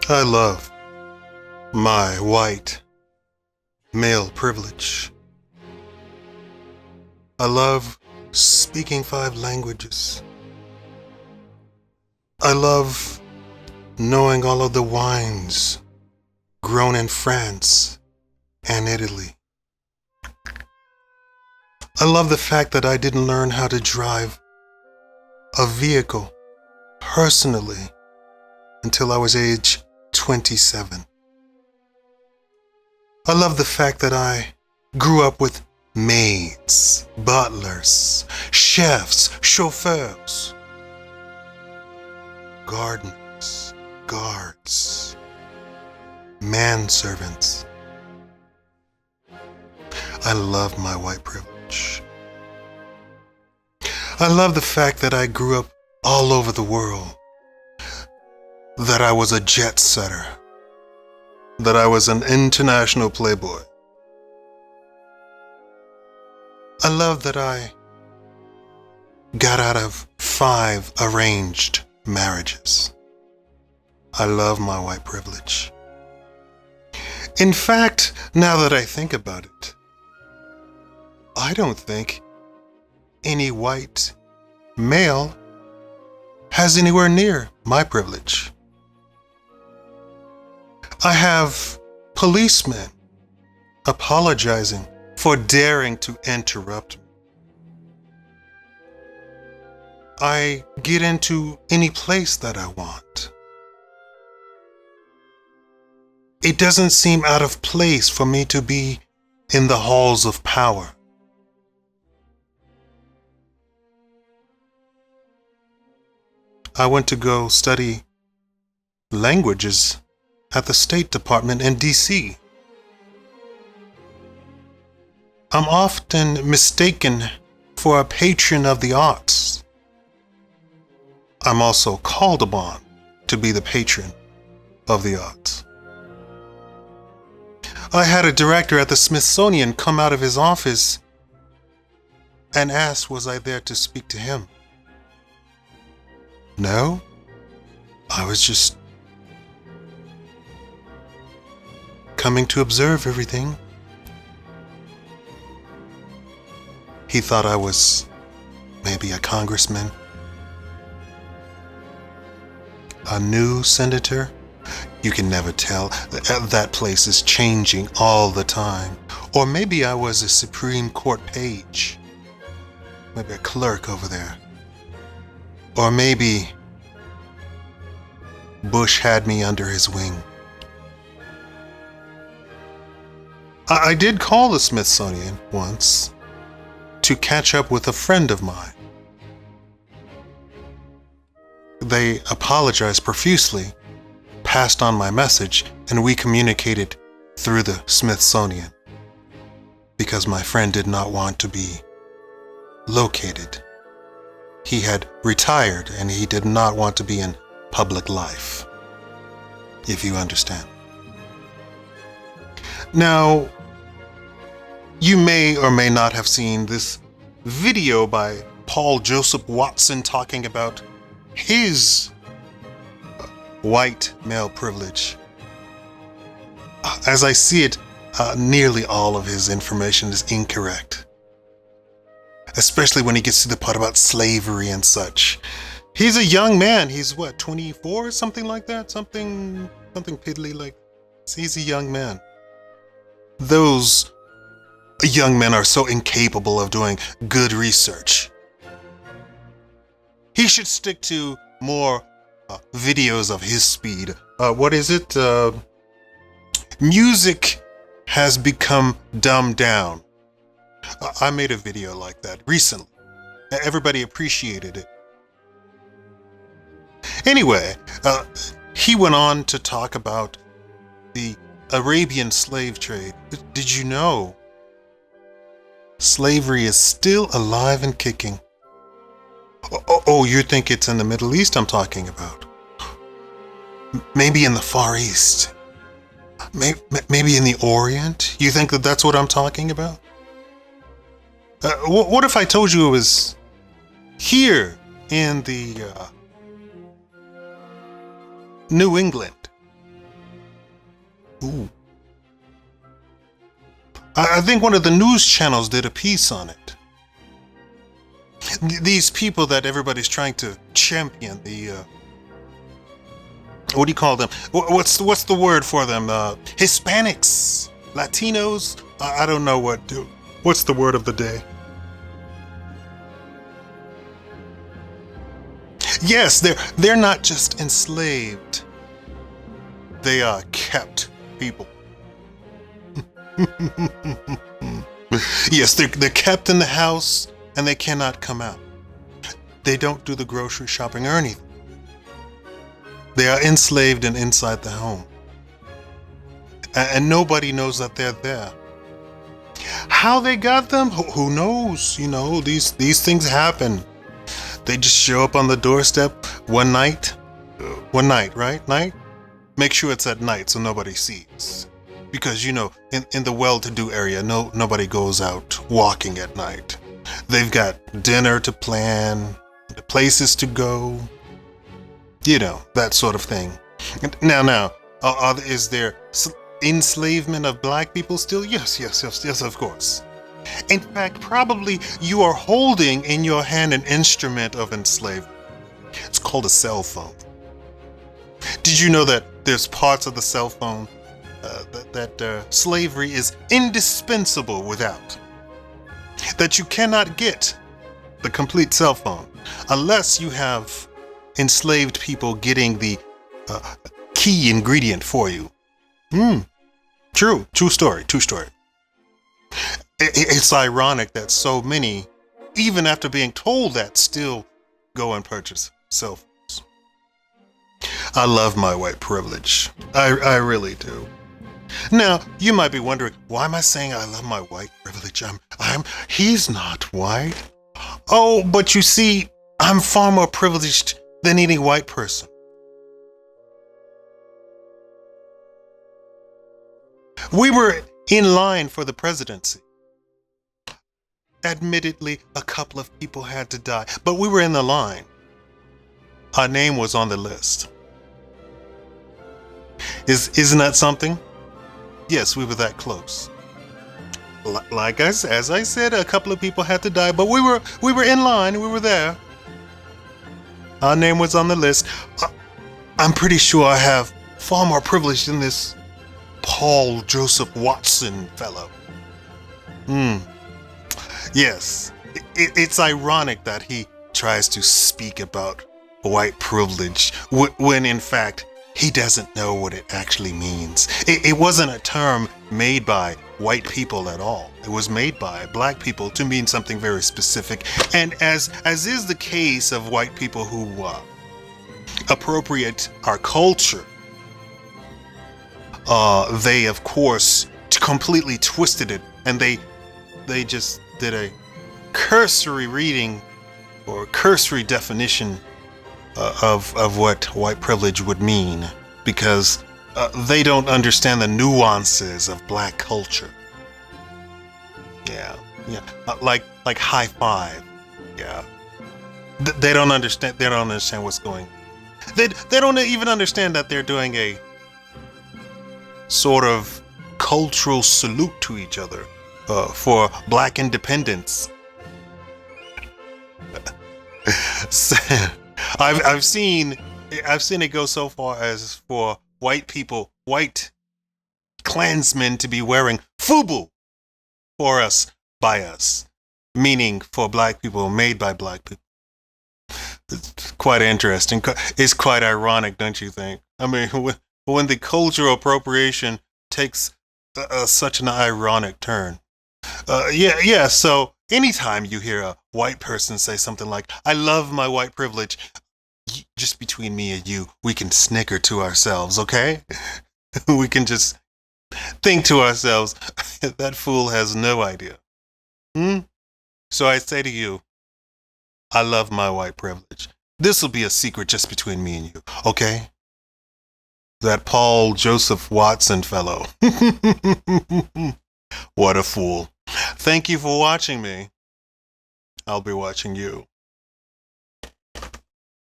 I love my white male privilege. I love speaking 5 languages. I love knowing all of the wines grown in France and Italy. I love the fact that I didn't learn how to drive a vehicle personally until I was age 27. I love the fact that I grew up with maids, butlers, chefs, chauffeurs, gardeners, guards, manservants. I love my white privilege. I love the fact that I grew up all over the world, that I was a jet setter, that I was an international playboy. I love that I got out of 5 arranged marriages. I love my white privilege. In fact, now that I think about it, I don't think any white male has anywhere near my privilege. I have policemen apologizing for daring to interrupt me. I get into any place that I want. It doesn't seem out of place for me to be in the halls of power. I went to go study languages at the State Department in D.C. I'm often mistaken for a patron of the arts. I'm also called upon to be the patron of the arts. I had a director at the Smithsonian come out of his office and ask was I there to speak to him. No, I was just coming to observe everything. He thought I was maybe a congressman, a new senator. You can never tell. That place is changing all the time. Or maybe I was a Supreme Court page, maybe a clerk over there. Or maybe Bush had me under his wing. I did call the Smithsonian once to catch up with a friend of mine. They apologized profusely, passed on my message, and we communicated through the Smithsonian because my friend did not want to be located. He had retired and he did not want to be in public life, if you understand. Now, you may or may not have seen this video by Paul Joseph Watson talking about his white male privilege. As I see it, nearly all of his information is incorrect. Especially when he gets to the part about slavery and such. He's a young man. He's what, 24 or something like that? Something piddly like. He's a young man. Those young men are so incapable of doing good research. He should stick to more videos of his speed. What is it? Music has become dumbed down. I made a video like that recently. Everybody appreciated it. Anyway, he went on to talk about the Arabian slave trade. Did you know slavery is still alive and kicking? Oh, you think it's in the Middle East I'm talking about? Maybe in the Far East. Maybe in the Orient? You think that that's what I'm talking about? What if I told you it was here in the New England? Ooh. I think one of the news channels did a piece on it. These people that everybody's trying to champion, the what do you call them? What's the word for them? Hispanics, Latinos. I don't know what's the word of the day. Yes, they're not just enslaved. They are kept people. Yes, they're kept in the house and they cannot come out. They don't do the grocery shopping or anything. They are enslaved and inside the home. And nobody knows that they're there. How they got them? Who knows? You know, these things happen. They just show up on the doorstep one night, right? Night? Make sure it's at night so nobody sees. Because, you know, in the well-to-do area, nobody goes out walking at night. They've got dinner to plan, places to go, you know, that sort of thing. Now, is there enslavement of black people still? Yes, of course. In fact, probably you are holding in your hand an instrument of enslavement. It's called a cell phone. Did you know that there's parts of the cell phone that slavery is indispensable without? That you cannot get the complete cell phone unless you have enslaved people getting the key ingredient for you. True story. It's ironic that so many, even after being told that, still go and purchase cell phones. I love my white privilege. I really do. Now, you might be wondering, why am I saying I love my white privilege? He's not white. Oh, but you see, I'm far more privileged than any white person. We were in line for the presidency. Admittedly, a couple of people had to die, but we were in the line. Our name was on the list. Isn't that something? Yes, we were that close. As I said, a couple of people had to die, but we were in line. We were there. Our name was on the list. I'm pretty sure I have far more privilege than this Paul Joseph Watson fellow. Yes, it's ironic that he tries to speak about white privilege when in fact he doesn't know what it actually means. It wasn't a term made by white people at all. It was made by black people to mean something very specific. And as is the case of white people who appropriate our culture, they of course completely twisted it, and they just did a cursory reading or cursory definition of what white privilege would mean, because they don't understand the nuances of black culture. Yeah, like high five. Yeah, they don't understand. They don't understand what's going. They don't even understand that they're doing a sort of cultural salute to each other for black independence. I've seen it go so far as for white Klansmen to be wearing FUBU for us, by us, meaning for black people, made by black people. It's quite interesting. It's quite ironic, don't you think? I mean, when the cultural appropriation takes such an ironic turn. Yeah. So anytime you hear a white person say something like, "I love my white privilege," just between me and you, we can snicker to ourselves, okay? We can just think to ourselves, that fool has no idea. So I say to you, I love my white privilege. This will be a secret just between me and you, okay? That Paul Joseph Watson fellow. What a fool. Thank you for watching me. I'll be watching you.